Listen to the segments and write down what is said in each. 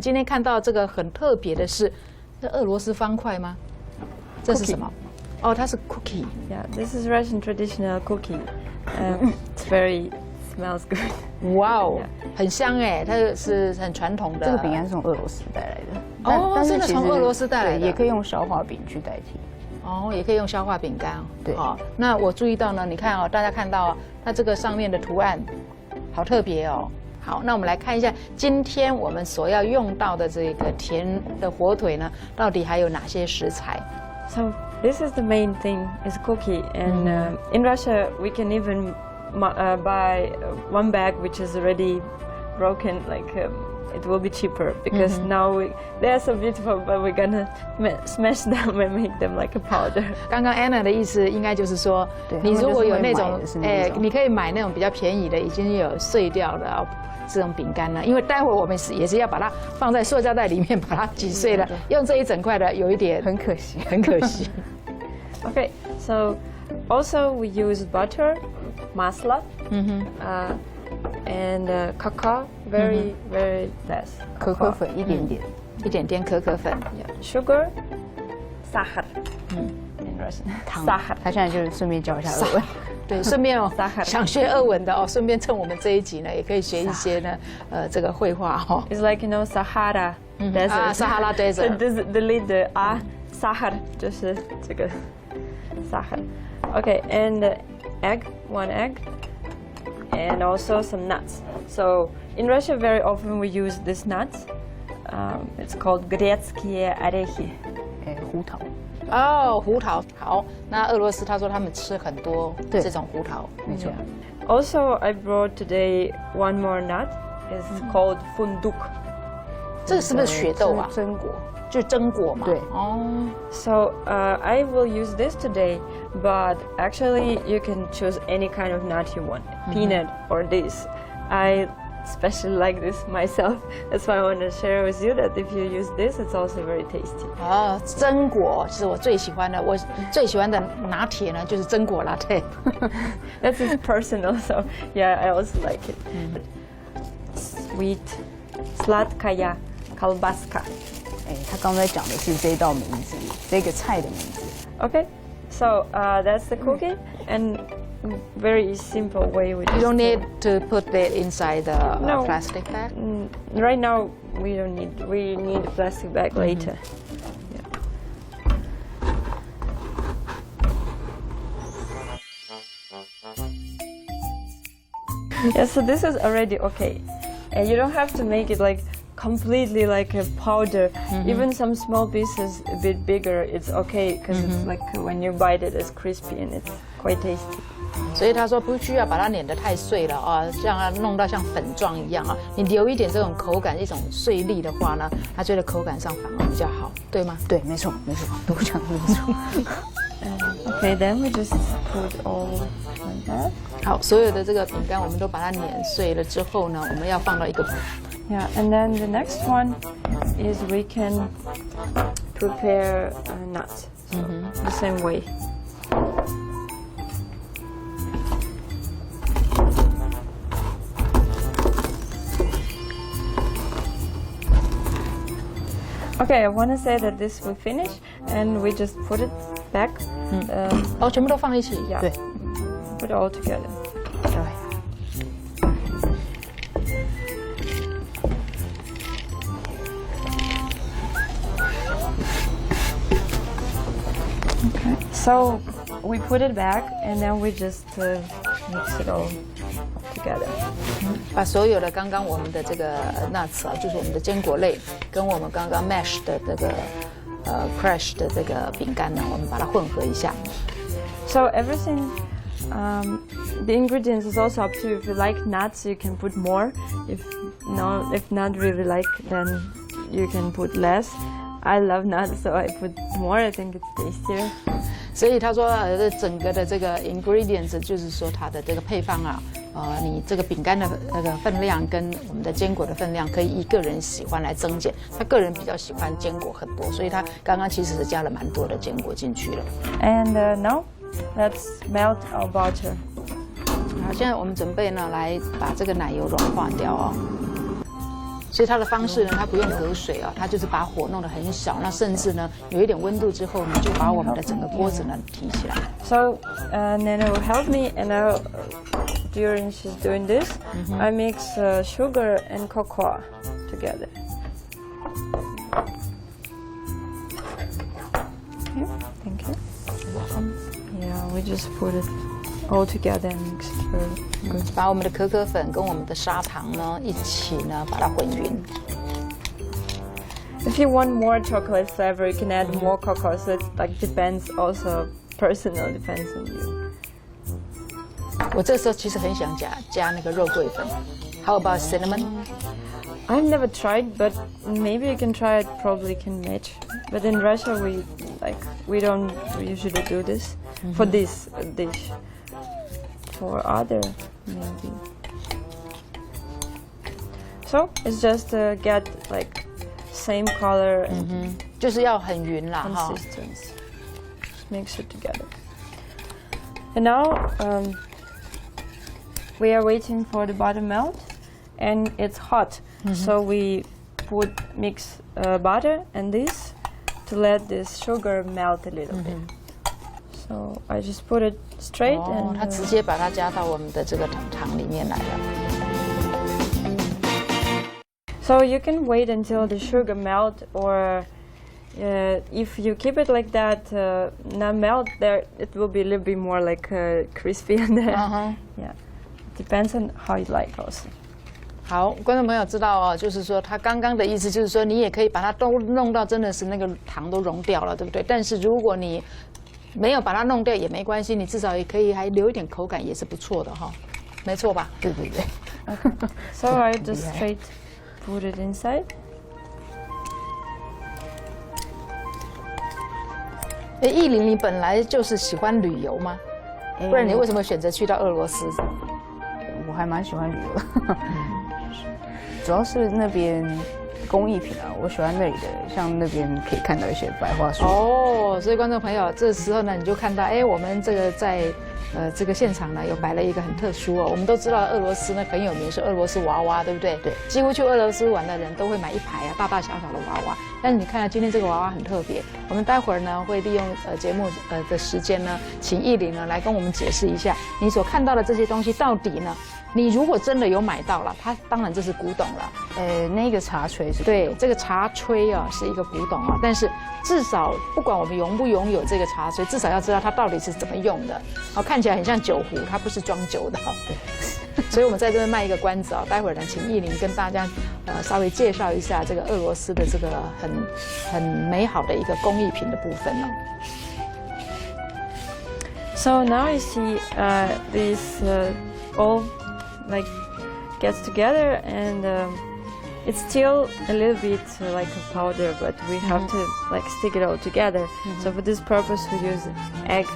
今天看到这个很特别的是，这俄罗斯方块吗？这是什么？哦，它是 cookie。Yeah, this is Russian traditional cookie. It's very smells good. 哇哦，很香哎，它是很传统的。这个饼干是从俄罗斯带来的。哦，但是真的从俄罗斯带来的，对，也可以用消化饼去代替。哦，也可以用消化饼干。对，哦，那我注意到呢，你看哦，大家看到它这个上面的图案，好特别哦。好，那我们来看一下今天我们所要用到的这个甜的火腿呢，到底还有哪些食材？ So this is the main thing is cookie, and in Russia we can even buy one bag which is already broken. Like it will be cheaper because now they are so beautiful, but we're gonna smash them and make them like a powder. 刚刚 Anna 的意思应该就是说，你如果有那种，你可以买那种比较便宜的，已经有碎掉的这种饼干呢，因为待会我们也是要把它放在塑胶袋里面，把它挤碎了，用这一整块的有一点很可惜，很可惜。Okay, so also we use butter, masla, and cacao, very less. 可可粉一点点，一点点可可粉 Yeah, sugar, sahar. In Russian, 糖 sahar. 他现在就是顺便教一下俄文。对，顺便哦，想学俄文的哦，顺便趁我们这一集呢，也可以学一些呢，这个绘画哈。It's like Sahara desert. Sahara desert. The leader Sahar 就是这个 Sahar. Okay, and one egg, and also some nuts. So in Russia, very often we use these nuts. It's called грецкие орехи. 胡桃。哦，胡桃。好，那俄罗斯他说他们吃很多这种胡桃，没错。Also, I brought today one more nut. It's called funduk. 这个是不是血豆啊？榛果，就榛果嘛。对。哦。So I will use this today, but actually you can choose any kind of nut you want, peanut or this. I especially like this myself. That's why I want to share with you that if you use this, it's also very tasty. 哦，榛果是我最喜欢的，我最喜欢的拿铁呢就是榛果 latte。That is personal, so yeah, I also like it. Sweet, sladkaya колбаска. 他刚才讲的是这道名字，这个菜的名字。Okay, so that's the cookie, and very simple way we You don't need to put it inside the plastic bag. Right now we don't need. We need a plastic bag later. Yeah, so this is already okay, and you don't have to make it like completely like a powder. Even some small pieces a bit bigger, it's okay because it's like when you bite it, it's crispy and it's quite tasty. 所以他说不需要把它碾得太碎了啊，让它弄到像粉状一样啊。你留一点这种口感，一种碎粒的话呢，他觉得口感上反而比较好，对吗？对，没错，没错，都讲的没错。Okay, then we just put all like that. 好，所有的这个饼干我们都把它碾碎了之后呢，我们要放到一个。Yeah, and then the next one is we can prepare nuts the same way. Okay, I want to say that this will finish, and we just put it back. 哦，全部都放一起。Yeah. 对 Put it all together. 对。Okay. So we put it back, and then we just mix it all together. 把所有的刚刚我们的这个 nuts 啊，就是我们的坚果类，跟我们刚刚 mash 的这个crush 的这个饼干呢，我们把它混合一下。So everything, the ingredients is also up to you. If you like nuts, you can put more. If not really like, then you can put less. I love nuts, so I put more. I think it's tastier. 所以他说，这整个的这个 ingredients 就是说它的这个配方啊，你这个饼干的那个分量跟我们的坚果的分量可以依个人喜欢来增减。他个人比较喜欢坚果很多，所以他刚刚其实是加了蛮多的坚果进去了。And now, let's melt our butter. 好，现在我们准备呢来把这个奶油融化掉哦。所以它的方式呢，它不用隔水啊，它就是把火弄得很小，那甚至呢有一点温度之后呢，就把我们的整个锅子呢提起来。So Nana will help me, and during she's doing this, I mix sugar and cocoa together. Okay, thank you. Yeah, we just put it all together and mix it very good. 把我们的可可粉跟我们的砂糖呢一起呢把它混匀。If you want more chocolate flavor, you can add more cocoa. So it depends also personal, depends on you. 我这时候其实很想加那个肉桂粉。How about cinnamon? I've never tried, but maybe you can try it. Probably can match. But in Russia, we don't usually do this for this dish. For other, maybe. So it's just get same color and 就是要很匀啦哈。 consistency. Just mix it together. And now we are waiting for the butter melt, and it's hot. So we mix butter and this to let this sugar melt a little bit. So I just put it straight 它 and 直接把它加到我们的这个糖里面来了。 so you can wait until the sugar melt, or if you keep it like that, not melt there, it will be a little bit more crispy and yeah, depends on how you like also. 好，观众朋友知道哦，就是说他刚刚的意思就是说，你也可以把它都弄到真的是那个糖都溶掉了，对不对？但是如果你没有把它弄掉也没关系，你至少也可以还留一点口感，也是不错的哈，没错吧？对对对。Okay. So I just straight put it inside. 哎，艺林，你本来就是喜欢旅游吗？不然你为什么选择去到俄罗斯？我还蛮喜欢旅游的，主要是那边工艺品啊，我喜欢那里的，像那边可以看到一些白桦树。哦，所以观众朋友，这时候呢，你就看到，哎，我们这个在这个现场呢，有摆了一个很特殊哦。我们都知道俄罗斯呢很有名，是俄罗斯娃娃，对不对？对。几乎去俄罗斯玩的人都会买一排啊，大大小小的娃娃。但是你看到今天这个娃娃很特别，我们待会儿呢会利用节目的时间呢，请艺林呢来跟我们解释一下，你所看到的这些东西到底呢，你如果真的有买到了，它当然这是古董了。那个茶锤是对，这个茶炊啊是一个古董啊，但是至少不管我们拥不拥有这个茶炊，至少要知道它到底是怎么用的。好，看起来很像酒壶，它不是装酒的。对，所以我们在这边卖一个关子啊，待会儿呢，请艺林跟大家稍微介绍一下这个俄罗斯的这个很美好的一个工艺品的部分呢。So now you see this all gets together, and it's still a little bit like a powder, but we have to stick it all together. So for this purpose we use egg.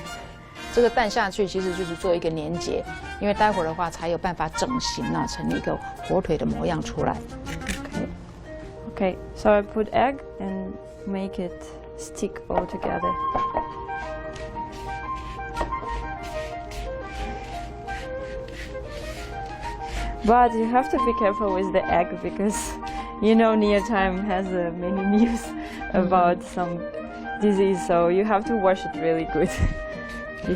这个蛋下去其实就是做一个粘结，因为待会儿的话才有办法整形啊，成一个火腿的模样出来。Okay, so I put egg and make it stick all together. But you have to be careful with the egg because near time has many news about some disease, so you have to wash it really good.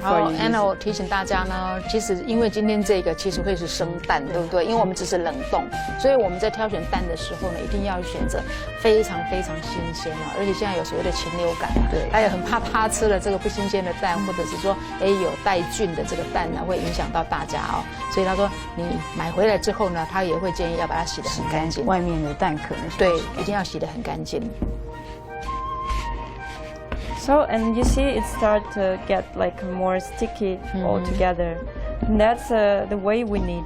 好 ，Anna， 我提醒大家呢，其实因为今天这个其实会是生蛋，对不对？因为我们只是冷冻，所以我们在挑选蛋的时候呢，一定要选择非常非常新鲜啊！而且现在有所谓的禽流感啊，对，他也很怕他吃了这个不新鲜的蛋，或者是说，有带菌的这个蛋呢，会影响到大家哦。所以他说，你买回来之后呢，他也会建议要把它洗得很干净，外面的蛋壳呢，对，一定要洗得很干净。So, and you see it start to get more sticky all together. And that's the way we need.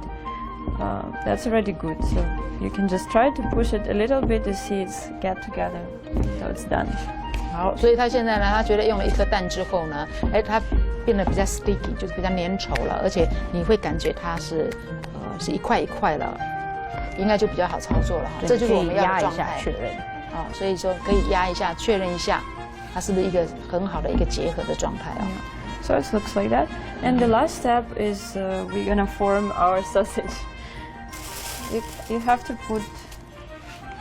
That's already good. So you can just try to push it a little bit to see it get together. So it's done. 好，所以他现在呢，他觉得用了一颗蛋之后呢，它变得比较 sticky， 就是比较粘稠了，而且你会感觉它是一块一块了，应该就比较好操作了哈。这就是我们要的状态。确认。啊，所以说可以压一下，确认一下。它是不是一个很好的一个结合的状态啊？ So it looks like that. And the last step is we're gonna form our sausage. You have to put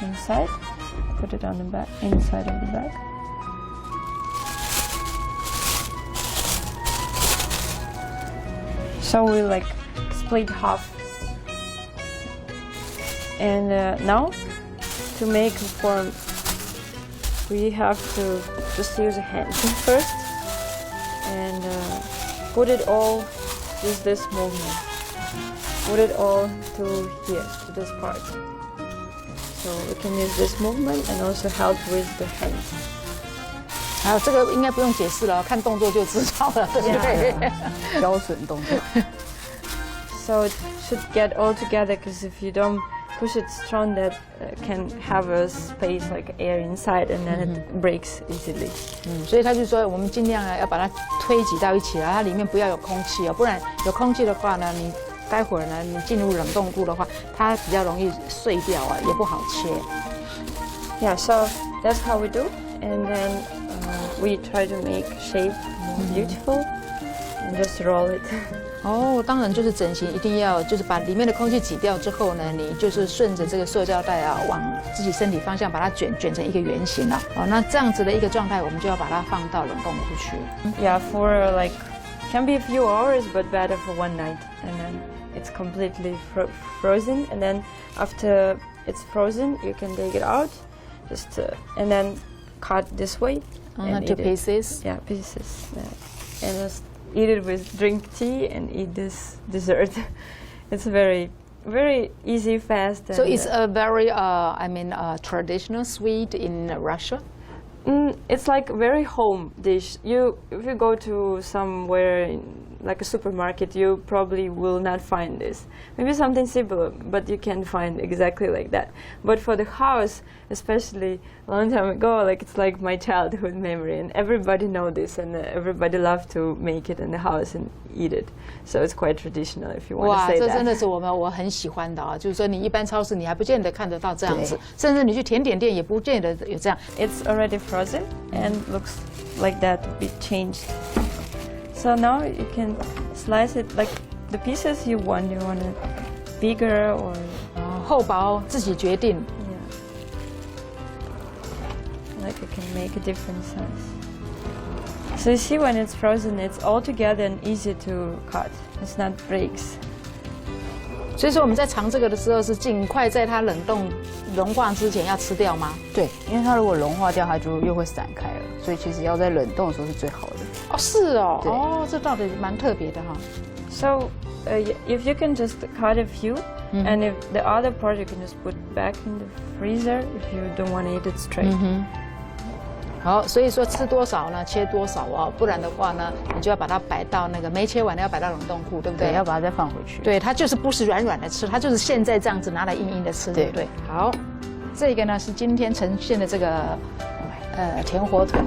inside. Put it on the back, inside of the bag. So we like split half. And now, to make a form, we have to just use a hand first and put it all with this movement. Put it all to here, to this part. So we can use this movement and also help with the hands. 还有这个应该不用解释了，看动作就知道了，对不对？标准动作。So it should get all together, because if you don't push it strong, that can have a space like air inside, and then it breaks easily. 所以他就说，我们尽量要把它推挤到一起啊，它里面不要有空气哦，不然有空气的话呢，你待会儿呢，你进入冷冻库的话，它比较容易碎掉啊，也不好切。Yeah, so that's how we do, and then we try to make shape more beautiful, and just roll it. 哦，当然就是整形一定要就是把里面的空气挤掉之后呢，你就是顺着这个塑胶袋啊，往自己身体方向把它卷成一个圆形了。哦，那这样子的一个状态，我们就要把它放到冷冻库去。Yeah, for like can be a few hours, but better for one night, and then it's completely frozen. And then after it's frozen, you can take it out, just and then cut this way. And to pieces. Yeah, pieces. Yeah. And just eat it with drink tea and eat this dessert. It's very, very easy, fast. So it's a very, traditional sweet in Russia. It's like very home dish. If you go to somewhere like a supermarket, you probably will not find this. Maybe something simple, but you can't find exactly like that. But for the house, especially a long time ago, like it's like my childhood memory, and everybody know this, and everybody love to make it in the house and eat it. So it's quite traditional, if you want to say that. 哇，这真的是我很喜欢的啊！就是说，你一般超市你还不见得看得到这样子，甚至你去甜点店也不见得有这样。It's already frozen and looks like that to be changed. So now you can slice it like the pieces you want. You want it bigger or 厚薄自己决定。Yeah. Like you can make a different size. So you see, when it's frozen, it's all together and easy to cut. It's not breaks. 所以说我们在尝这个的时候是尽快在它冷冻融化之前要吃掉吗？对，因为它如果融化掉，它就又会散开了，所以其实要在冷冻的时候是最好的。哦，是哦，哦，这道理蛮特别的哈。So if you can just cut a few, and if the other part you can just put back in the freezer if you don't want to eat it straight. 好，所以说吃多少呢，切多少哦，不然的话呢，你就要把它摆到那个没切完的要摆到冷冻库，对不对？对，要把它再放回去。对，它就是不是软软的吃，它就是现在这样子拿来硬硬的吃，对不对？好，这个呢是今天呈现的这个甜火腿。